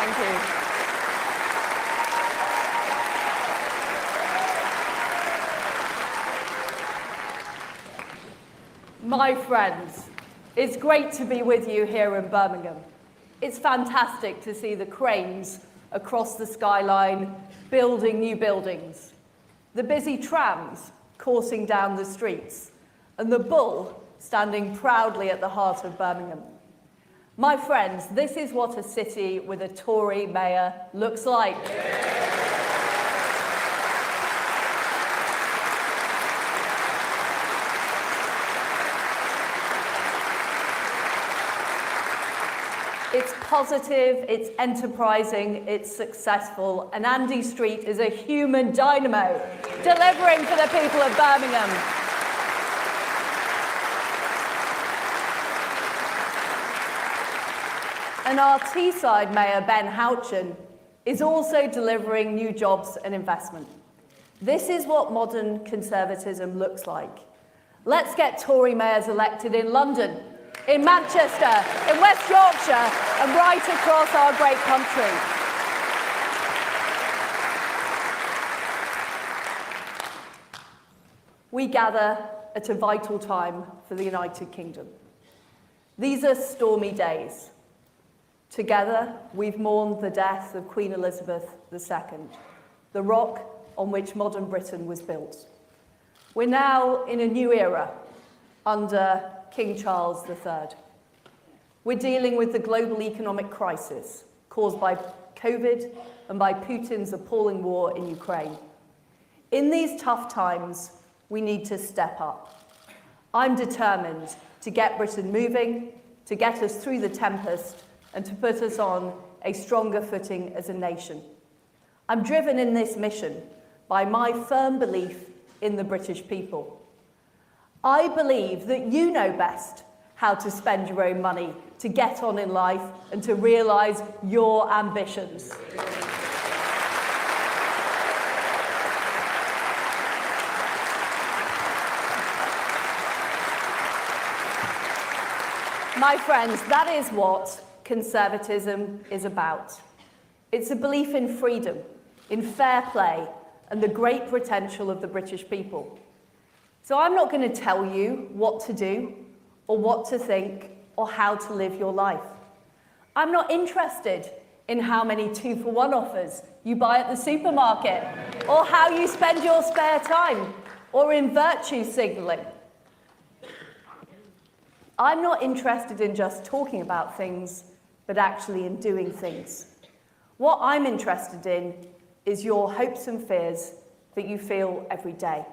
Thank you. My friends, it's great to be with you here in Birmingham. It's fantastic to see the cranes across the skyline building new buildings, the busy trams coursing down the streets, and the bull standing proudly at the heart of Birmingham. My friends, this is what a city with a Tory mayor looks like. It's positive, it's enterprising, it's successful, and Andy Street is a human dynamo, delivering for the people of Birmingham. And our Teesside Mayor, Ben Houchin, is also delivering new jobs and investment. This is what modern conservatism looks like. Let's get Tory mayors elected in London, in Manchester, in West Yorkshire, and right across our great country. We gather at a vital time for the United Kingdom. These are stormy days. Together, we've mourned the death of Queen Elizabeth II, the rock on which modern Britain was built. We're now in a new era under King Charles III. We're dealing with the global economic crisis caused by COVID and by Putin's appalling war in Ukraine. In these tough times, we need to step up. I'm determined to get Britain moving, to get us through the tempest, and to put us on a stronger footing as a nation. I'm driven in this mission by my firm belief in the British people. I believe that you know best how to spend your own money, to get on in life, and to realise your ambitions. My friends, that is what conservatism is about. It's a belief in freedom, in fair play, and the great potential of the British people. So I'm not going to tell you what to do, or what to think, or how to live your life. I'm not interested in how many 2-for-1 offers you buy at the supermarket, or how you spend your spare time, or in virtue signalling. I'm not interested in just talking about things, but actually in doing things. What I'm interested in is your hopes and fears that you feel every day.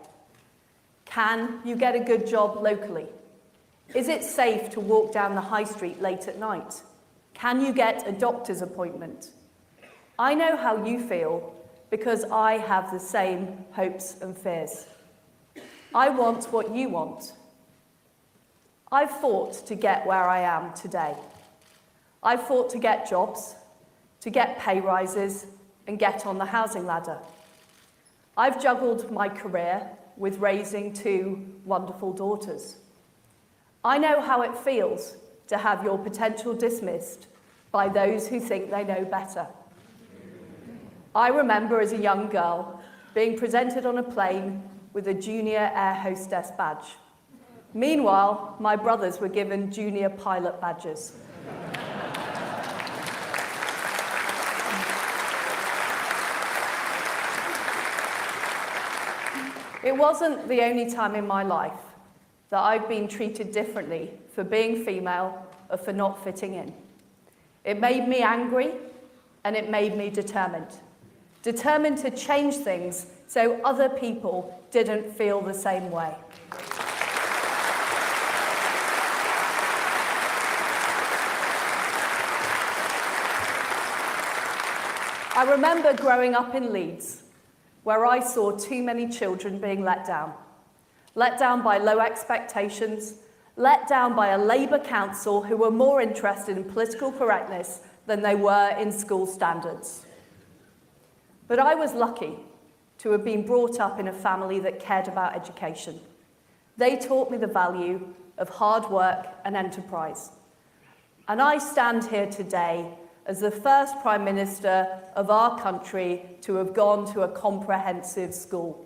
Can you get a good job locally? Is it safe to walk down the high street late at night? Can you get a doctor's appointment? I know how you feel because I have the same hopes and fears. I want what you want. I've fought to get where I am today. I've fought to get jobs, to get pay rises, and get on the housing ladder. I've juggled my career with raising 2 wonderful daughters. I know how it feels to have your potential dismissed by those who think they know better. I remember as a young girl being presented on a plane with a junior air hostess badge. Meanwhile, my brothers were given junior pilot badges. It wasn't the only time in my life that I've been treated differently for being female or for not fitting in. It made me angry, and it made me determined. Determined to change things so other people didn't feel the same way. I remember growing up in Leeds, where I saw too many children being let down by low expectations, let down by a Labour council who were more interested in political correctness than they were in school standards. But I was lucky to have been brought up in a family that cared about education. They taught me the value of hard work and enterprise. And I stand here today as the first Prime Minister of our country to have gone to a comprehensive school.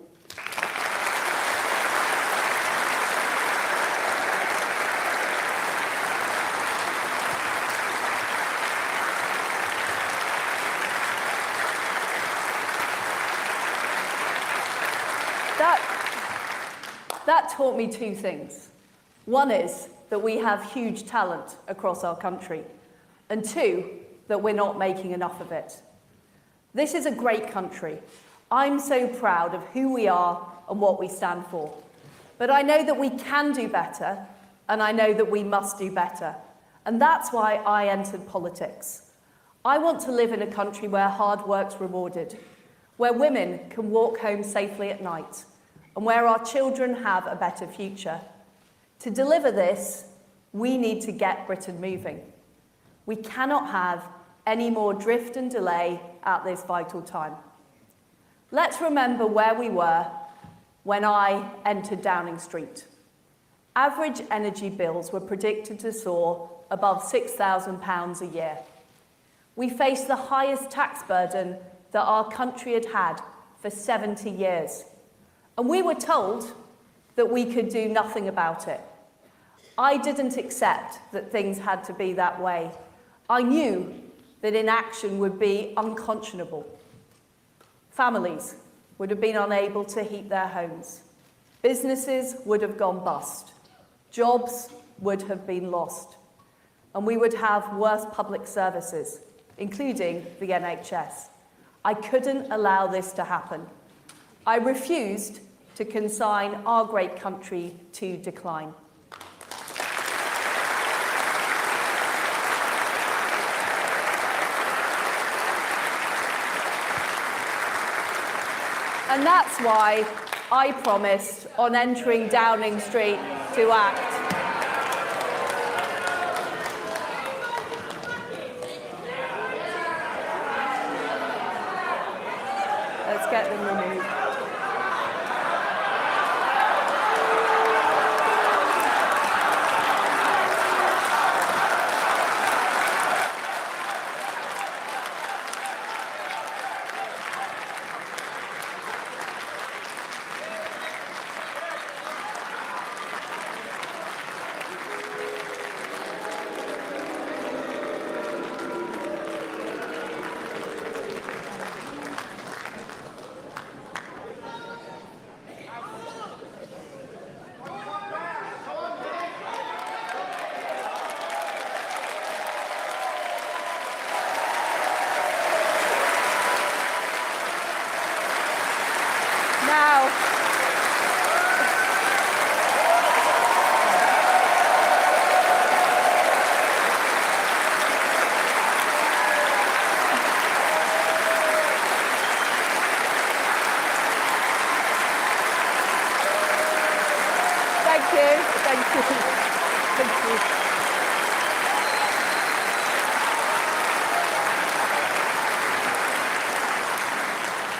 That taught me two things. One is that we have huge talent across our country, and two, that we're not making enough of it. This is a great country. I'm so proud of who we are and what we stand for. But I know that we can do better, and I know that we must do better. And that's why I entered politics. I want to live in a country where hard work's rewarded, where women can walk home safely at night, and where our children have a better future. To deliver this, we need to get Britain moving. We cannot have any more drift and delay at this vital time. Let's remember where we were when I entered Downing Street. Average energy bills were predicted to soar above £6,000 a year. We faced the highest tax burden that our country had had for 70 years. And we were told that we could do nothing about it. I didn't accept that things had to be that way. I knew that inaction would be unconscionable. Families would have been unable to heat their homes. Businesses would have gone bust. Jobs would have been lost. And we would have worse public services, including the NHS. I couldn't allow this to happen. I refused to consign our great country to decline. And that's why I promised on entering Downing Street to act. Let's get them removed. Now, thank you.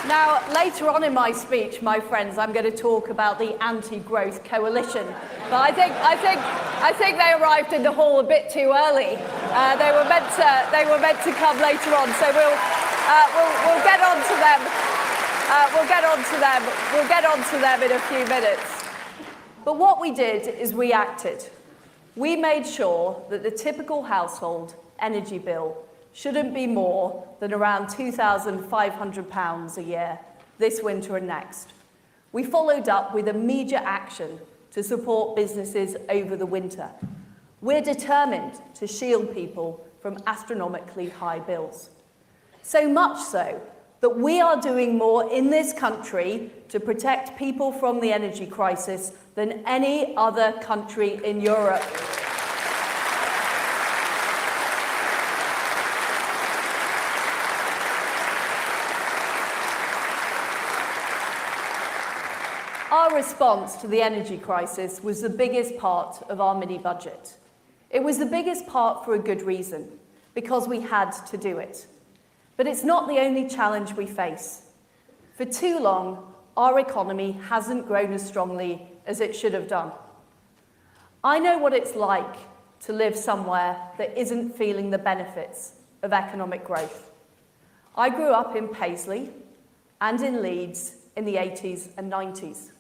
Now, later on in my speech, my friends, I'm going to talk about the anti-growth coalition. But I think they arrived in the hall a bit too early. They were meant to come later on. So we'll get on to them. We'll get on to them in a few minutes. But what we did is we acted. We made sure that the typical household energy bill shouldn't be more than around £2,500 a year this winter and next. We followed up with immediate action to support businesses over the winter. We're determined to shield people from astronomically high bills. So much so that we are doing more in this country to protect people from the energy crisis than any other country in Europe. Our response to the energy crisis was the biggest part of our mini-budget. It was the biggest part for a good reason, because we had to do it. But it's not the only challenge we face. For too long, our economy hasn't grown as strongly as it should have done. I know what it's like to live somewhere that isn't feeling the benefits of economic growth. I grew up in Paisley and in Leeds in the 80s and 90s.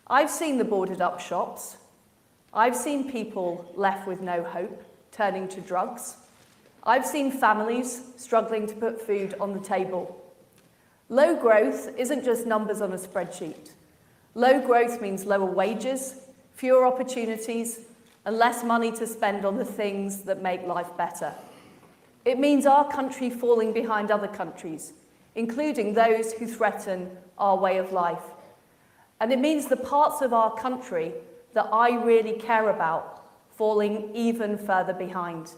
I've seen the boarded up shops. I've seen people left with no hope, turning to drugs. I've seen families struggling to put food on the table. Low growth isn't just numbers on a spreadsheet. Low growth means lower wages, fewer opportunities, and less money to spend on the things that make life better. It means our country falling behind other countries, including those who threaten our way of life. And it means the parts of our country that I really care about falling even further behind.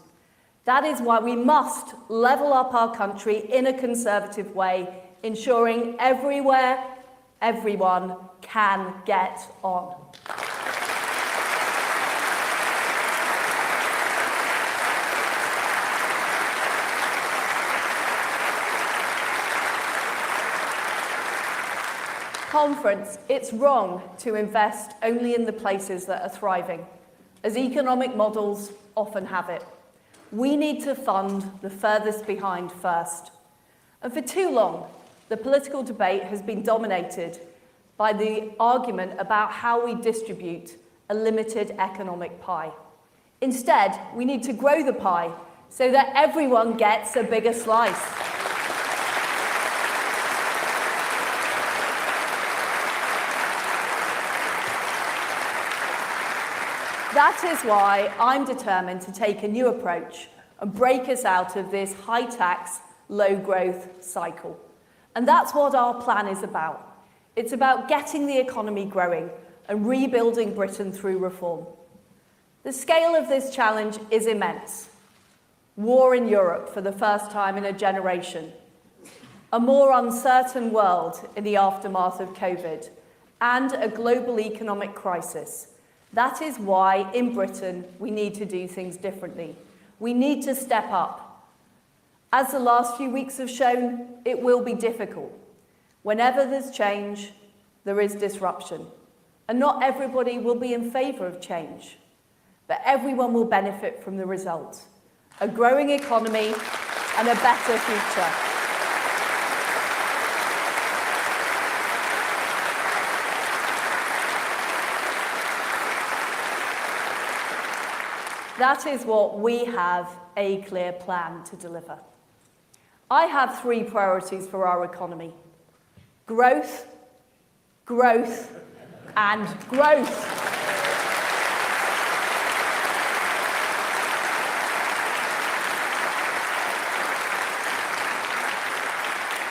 That is why we must level up our country in a conservative way, ensuring everywhere, everyone can get on. Conference, it's wrong to invest only in the places that are thriving, as economic models often have it. We need to fund the furthest behind first. And for too long, the political debate has been dominated by the argument about how we distribute a limited economic pie. Instead, we need to grow the pie so that everyone gets a bigger slice. That is why I'm determined to take a new approach and break us out of this high-tax, low-growth cycle. And that's what our plan is about. It's about getting the economy growing and rebuilding Britain through reform. The scale of this challenge is immense. War in Europe for the first time in a generation, a more uncertain world in the aftermath of COVID, and a global economic crisis. That is why, in Britain, we need to do things differently. We need to step up. As the last few weeks have shown, it will be difficult. Whenever there's change, there is disruption. And not everybody will be in favour of change. But everyone will benefit from the result. A growing economy and a better future. That is what we have a clear plan to deliver. I have 3 priorities for our economy: growth, growth, and growth.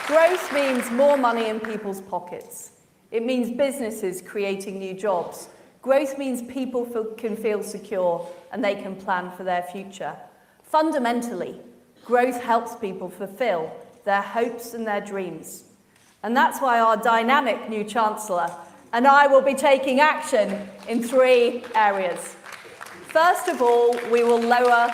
Growth means more money in people's pockets. It means businesses creating new jobs. Growth means people can feel secure and they can plan for their future. Fundamentally, growth helps people fulfill their hopes and their dreams. And that's why our dynamic new Chancellor and I will be taking action in 3 areas. First of all, we will lower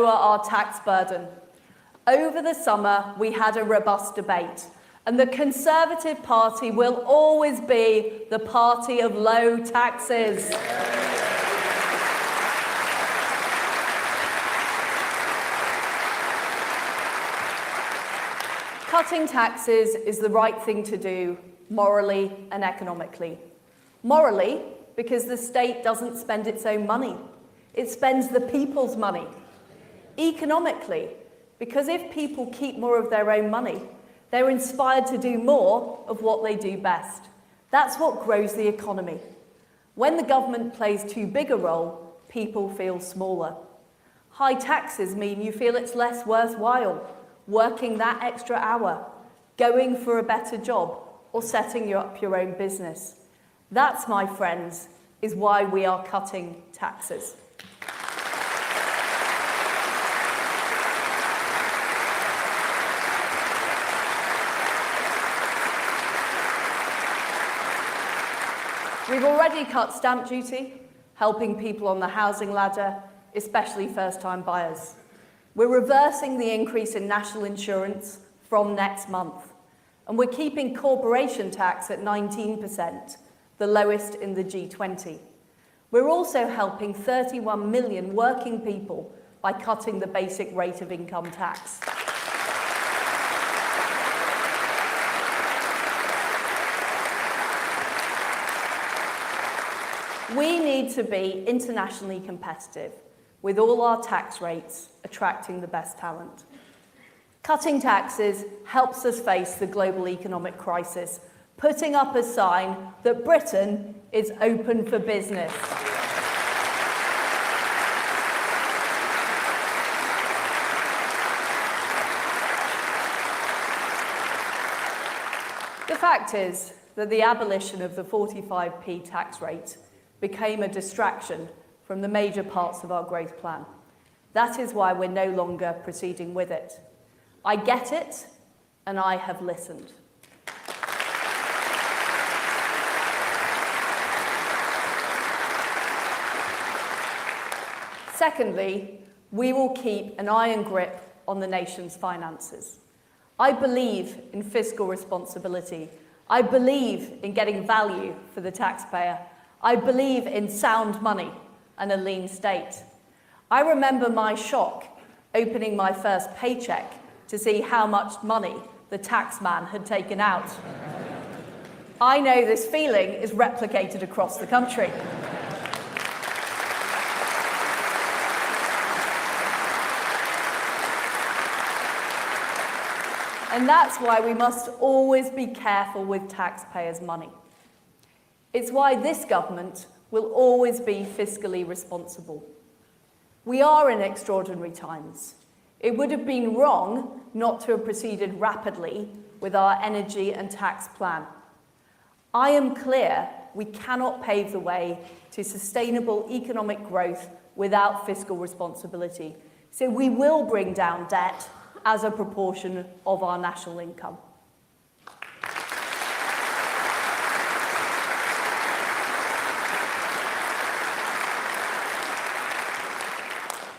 our tax burden. Over the summer, we had a robust debate, and the Conservative Party will always be the party of low taxes. Cutting taxes is the right thing to do, morally and economically. Morally, because the state doesn't spend its own money. It spends the people's money. Economically, because if people keep more of their own money, they're inspired to do more of what they do best. That's what grows the economy. When the government plays too big a role, people feel smaller. High taxes mean you feel it's less worthwhile working that extra hour, going for a better job, or setting up your own business. That's, my friends, is why we are cutting taxes. We've already cut stamp duty, helping people on the housing ladder, especially first-time buyers. We're reversing the increase in national insurance from next month. And we're keeping corporation tax at 19%, the lowest in the G20. We're also helping 31 million working people by cutting the basic rate of income tax. We need to be internationally competitive with all our tax rates attracting the best talent. Cutting taxes helps us face the global economic crisis, putting up a sign that Britain is open for business. The fact is that the abolition of the 45p tax rate became a distraction from the major parts of our growth plan. That is why we're no longer proceeding with it. I get it, and I have listened. Secondly, we will keep an iron grip on the nation's finances. I believe in fiscal responsibility. I believe in getting value for the taxpayer. I believe in sound money and a lean state. I remember my shock opening my first paycheck to see how much money the taxman had taken out. I know this feeling is replicated across the country. And that's why we must always be careful with taxpayers' money. It's why this government will always be fiscally responsible. We are in extraordinary times. It would have been wrong not to have proceeded rapidly with our energy and tax plan. I am clear we cannot pave the way to sustainable economic growth without fiscal responsibility. So we will bring down debt as a proportion of our national income.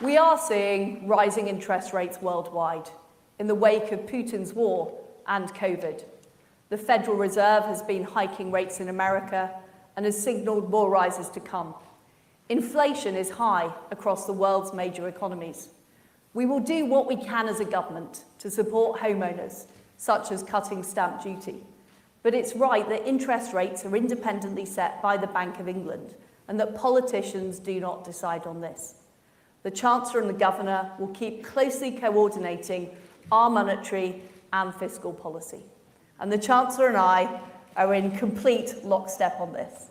We are seeing rising interest rates worldwide in the wake of Putin's war and COVID. The Federal Reserve has been hiking rates in America and has signalled more rises to come. Inflation is high across the world's major economies. We will do what we can as a government to support homeowners, such as cutting stamp duty. But it's right that interest rates are independently set by the Bank of England and that politicians do not decide on this. The Chancellor and the Governor will keep closely coordinating our monetary and fiscal policy. And the Chancellor and I are in complete lockstep on this.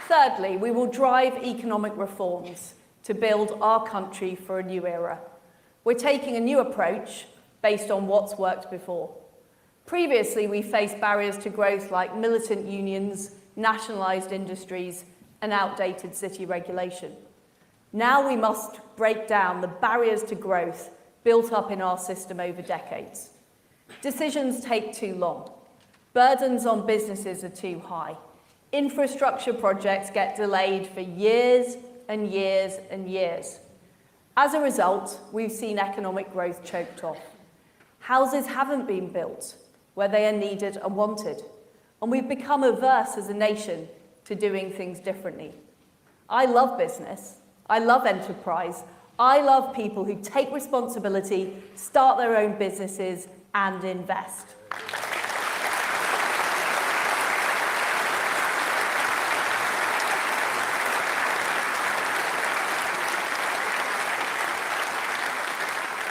Thirdly, we will drive economic reforms to build our country for a new era. We're taking a new approach based on what's worked before. Previously, we faced barriers to growth like militant unions, nationalised industries, and outdated city regulation. Now we must break down the barriers to growth built up in our system over decades. Decisions take too long. Burdens on businesses are too high. Infrastructure projects get delayed for years and years and years. As a result, we've seen economic growth choked off. Houses haven't been built where they are needed and wanted, and we've become averse as a nation to doing things differently. I love business. I love enterprise. I love people who take responsibility, start their own businesses, and invest.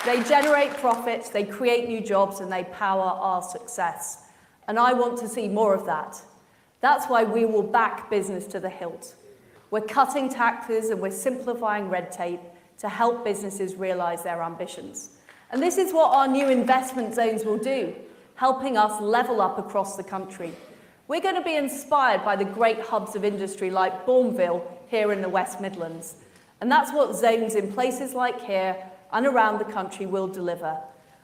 They generate profits, they create new jobs, and they power our success. And I want to see more of that. That's why we will back business to the hilt. We're cutting taxes and we're simplifying red tape to help businesses realise their ambitions. And this is what our new investment zones will do, helping us level up across the country. We're going to be inspired by the great hubs of industry like Bourneville here in the West Midlands. And that's what zones in places like here and around the country will deliver.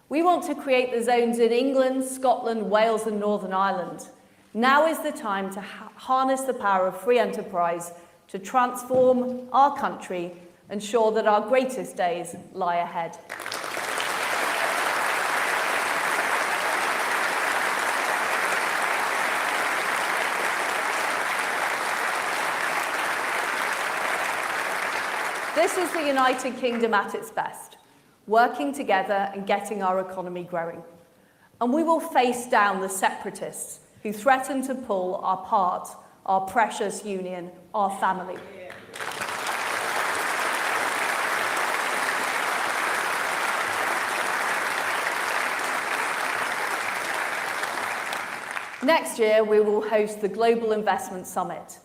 We want to create the zones in England, Scotland, Wales and Northern Ireland. Now is the time to harness the power of free enterprise to transform our country, ensure that our greatest days lie ahead. This is the United Kingdom at its best, working together and getting our economy growing. And we will face down the separatists who threaten to pull apart our precious union, our family. Next year, we will host the Global Investment Summit.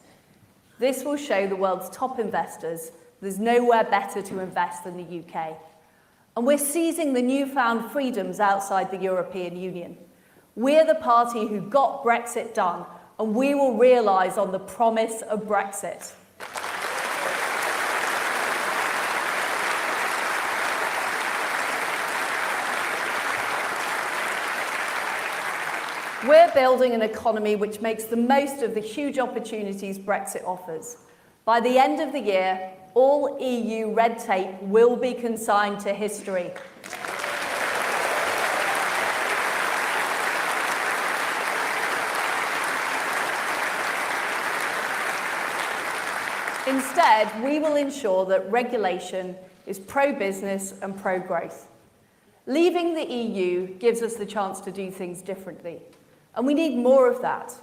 This will show the world's top investors there's nowhere better to invest than the UK. And we're seizing the newfound freedoms outside the European Union. We're the party who got Brexit done, and we will realise on the promise of Brexit. We're building an economy which makes the most of the huge opportunities Brexit offers. By the end of the year, all EU red tape will be consigned to history. Instead, we will ensure that regulation is pro-business and pro-growth. Leaving the EU gives us the chance to do things differently, and we need more of that.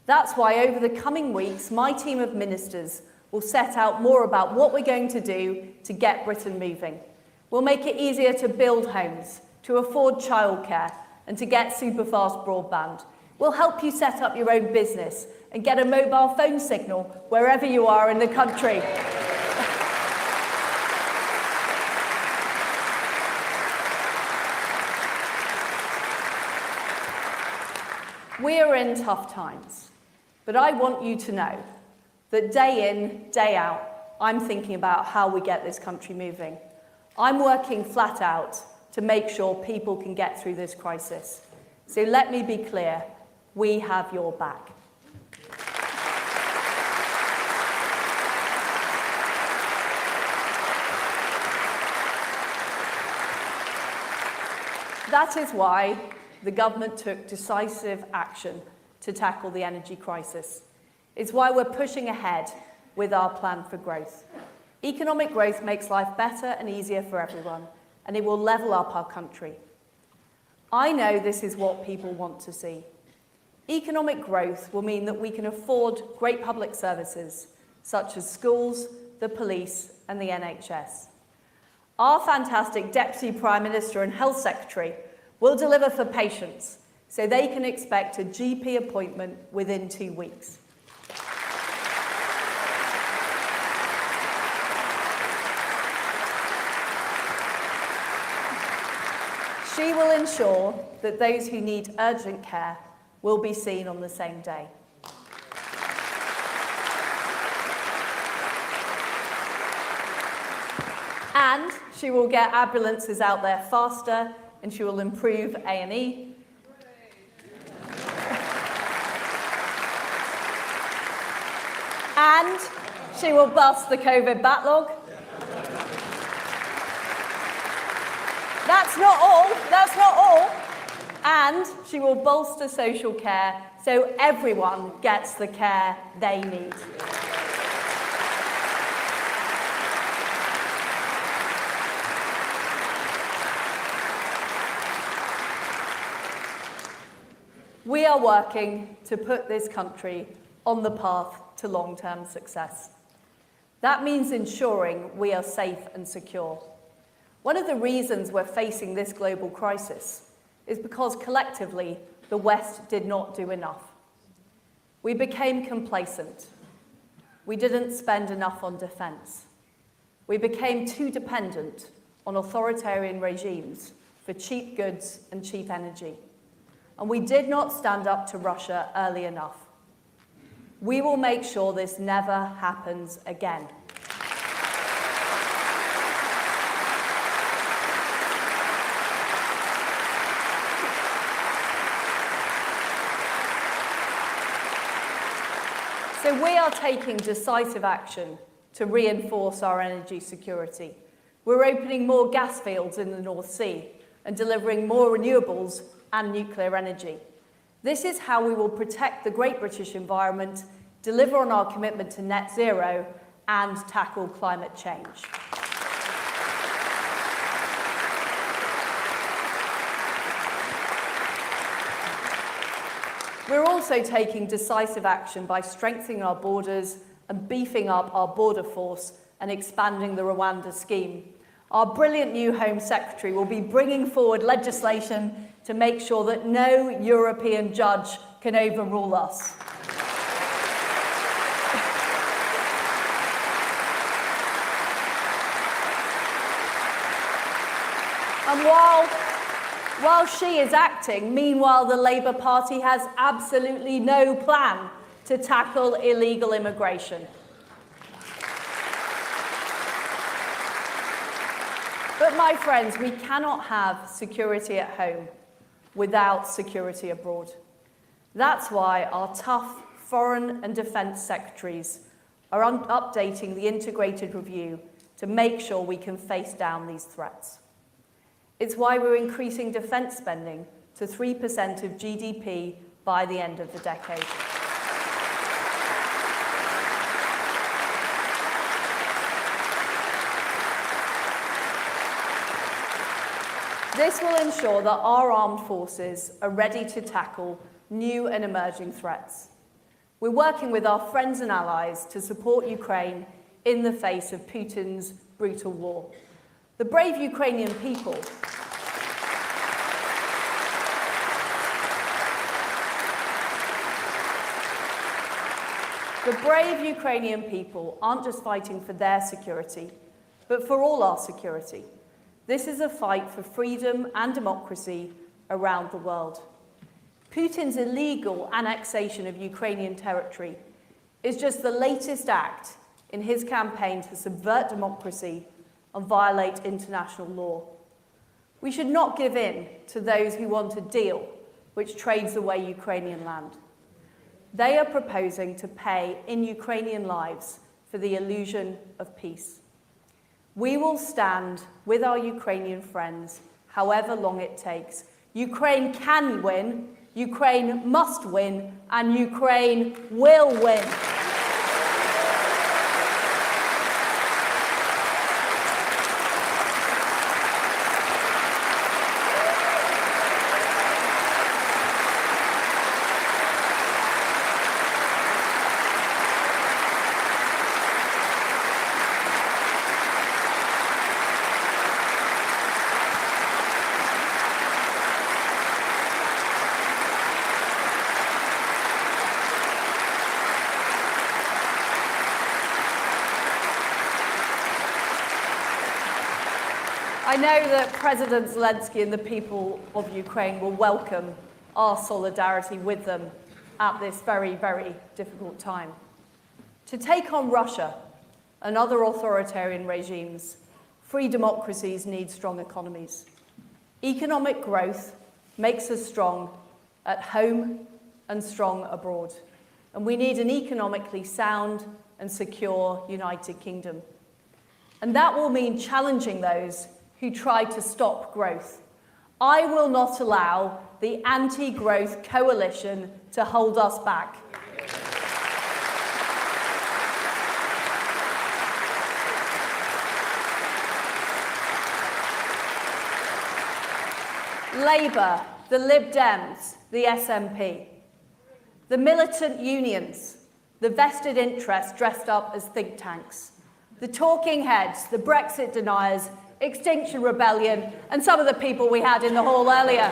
That's why over the coming weeks, my team of ministers will set out more about what we're going to do to get Britain moving. We'll make it easier to build homes, to afford childcare, and to get superfast broadband. We'll help you set up your own business and get a mobile phone signal wherever you are in the country. We are in tough times, but I want you to know that day in, day out, I'm thinking about how we get this country moving. I'm working flat out to make sure people can get through this crisis. So let me be clear, we have your back. That is why the government took decisive action to tackle the energy crisis. It's why we're pushing ahead with our plan for growth. Economic growth makes life better and easier for everyone, and it will level up our country. I know this is what people want to see. Economic growth will mean that we can afford great public services, such as schools, the police, and the NHS. Our fantastic Deputy Prime Minister and Health Secretary will deliver for patients, so they can expect a GP appointment within 2 weeks. She will ensure that those who need urgent care will be seen on the same day. And she will get ambulances out there faster, and she will improve A&E. And she will bust the COVID backlog. That's not all. And she will bolster social care so everyone gets the care they need. We are working to put this country on the path to long-term success. That means ensuring we are safe and secure. One of the reasons we're facing this global crisis is because collectively the West did not do enough. We became complacent. We didn't spend enough on defense. We became too dependent on authoritarian regimes for cheap goods and cheap energy. And we did not stand up to Russia early enough. We will make sure this never happens again. So we are taking decisive action to reinforce our energy security. We're opening more gas fields in the North Sea and delivering more renewables and nuclear energy. This is how we will protect the Great British environment, deliver on our commitment to net zero, and tackle climate change. We're also taking decisive action by strengthening our borders and beefing up our border force and expanding the Rwanda scheme. Our brilliant new Home Secretary will be bringing forward legislation to make sure that no European judge can overrule us. And while she is acting, meanwhile, the Labour Party has absolutely no plan to tackle illegal immigration. But my friends, we cannot have security at home without security abroad. That's why our tough foreign and defence secretaries are updating the integrated review to make sure we can face down these threats. It's why we're increasing defence spending to 3% of GDP by the end of the decade. This will ensure that our armed forces are ready to tackle new and emerging threats. We're working with our friends and allies to support Ukraine in the face of Putin's brutal war. The brave Ukrainian people aren't just fighting for their security, but for all our security. This is a fight for freedom and democracy around the world. Putin's illegal annexation of Ukrainian territory is just the latest act in his campaign to subvert democracy and violate international law. We should not give in to those who want a deal which trades away Ukrainian land. They are proposing to pay in Ukrainian lives for the illusion of peace. We will stand with our Ukrainian friends, however long it takes. Ukraine can win, Ukraine must win, and Ukraine will win. I know that President Zelensky and the people of Ukraine will welcome our solidarity with them at this very, very difficult time. To take on Russia and other authoritarian regimes, free democracies need strong economies. Economic growth makes us strong at home and strong abroad. And we need an economically sound and secure United Kingdom. And that will mean challenging those who try to stop growth. I will not allow the anti-growth coalition to hold us back. Labour, the Lib Dems, the SNP, the militant unions, the vested interests dressed up as think tanks, the talking heads, the Brexit deniers, Extinction Rebellion, and some of the people we had in the hall earlier.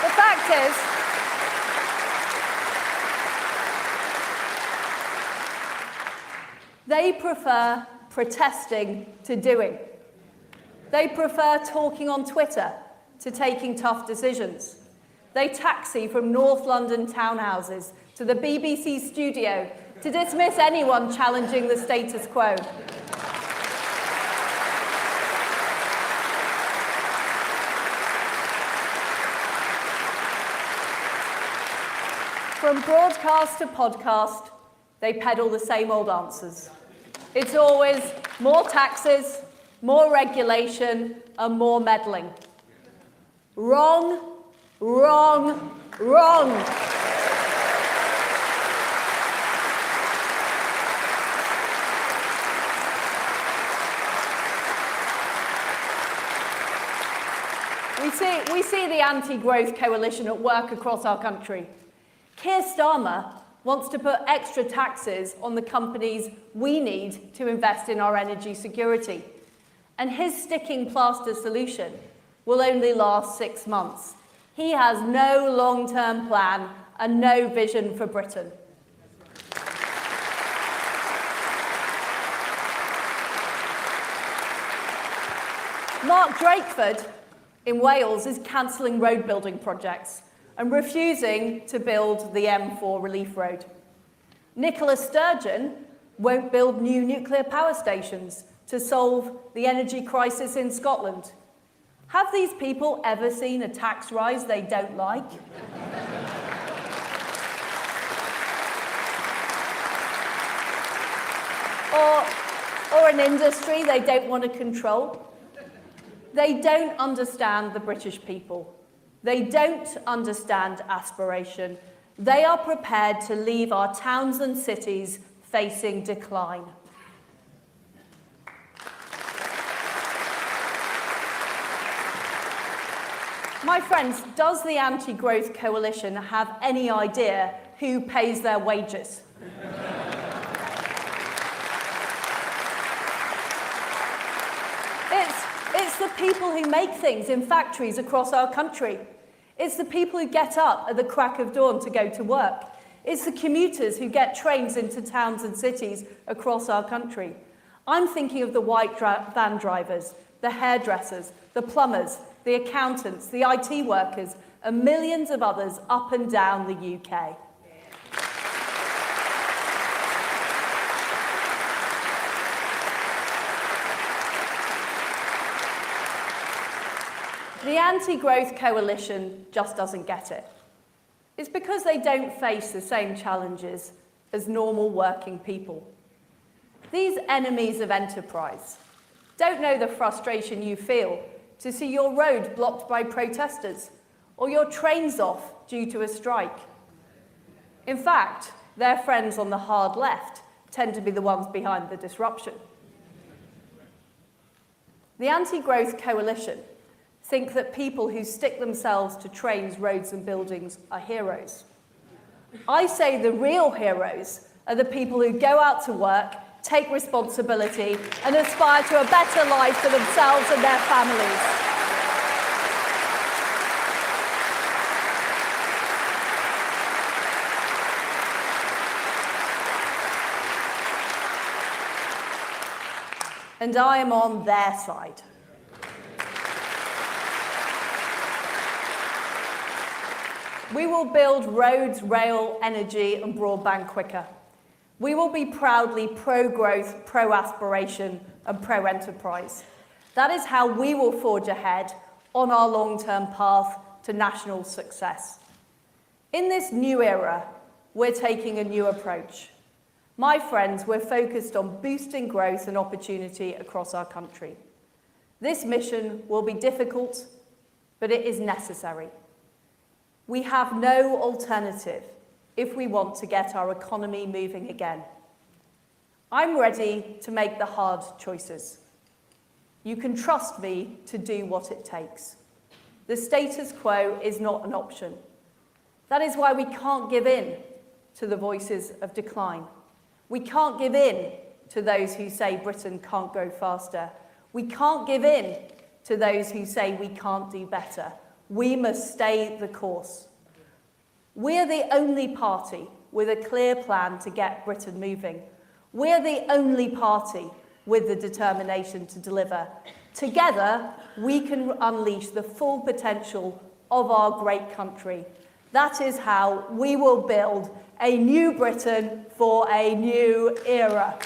The fact is, they prefer protesting to doing. They prefer talking on Twitter to taking tough decisions. They taxi from North London townhouses to the BBC studio to dismiss anyone challenging the status quo. From broadcast to podcast, they peddle the same old answers. It's always more taxes, more regulation, and more meddling. Wrong, wrong, wrong. We see the anti-growth coalition at work across our country. Keir Starmer wants to put extra taxes on the companies we need to invest in our energy security. And his sticking plaster solution will only last 6 months. He has no long-term plan and no vision for Britain. Mark Drakeford in Wales is cancelling road building projects and refusing to build the M4 relief road. Nicola Sturgeon won't build new nuclear power stations to solve the energy crisis in Scotland. Have these people ever seen a tax rise they don't like? or an industry they don't want to control? They don't understand the British people. They don't understand aspiration. They are prepared to leave our towns and cities facing decline. My friends, does the anti-growth coalition have any idea who pays their wages? It's the people who make things in factories across our country. It's the people who get up at the crack of dawn to go to work. It's the commuters who get trains into towns and cities across our country. I'm thinking of the white van drivers, the hairdressers, the plumbers, the accountants, the IT workers, and millions of others up and down the UK. The anti-growth coalition just doesn't get it. It's because they don't face the same challenges as normal working people. These enemies of enterprise don't know the frustration you feel to see your road blocked by protesters or your trains off due to a strike. In fact, their friends on the hard left tend to be the ones behind the disruption. The anti-growth coalition think that people who stick themselves to trains, roads and buildings are heroes. I say the real heroes are the people who go out to work, take responsibility and aspire to a better life for themselves and their families. And I am on their side. We will build roads, rail, energy and broadband quicker. We will be proudly pro-growth, pro-aspiration and pro-enterprise. That is how we will forge ahead on our long-term path to national success. In this new era, we're taking a new approach. My friends, we're focused on boosting growth and opportunity across our country. This mission will be difficult, but it is necessary. We have no alternative if we want to get our economy moving again. I'm ready to make the hard choices. You can trust me to do what it takes. The status quo is not an option. That is why we can't give in to the voices of decline. We can't give in to those who say Britain can't go faster. We can't give in to those who say we can't do better. We must stay the course. We're the only party with a clear plan to get Britain moving. We're the only party with the determination to deliver. Together, we can unleash the full potential of our great country. That is how we will build a new Britain for a new era.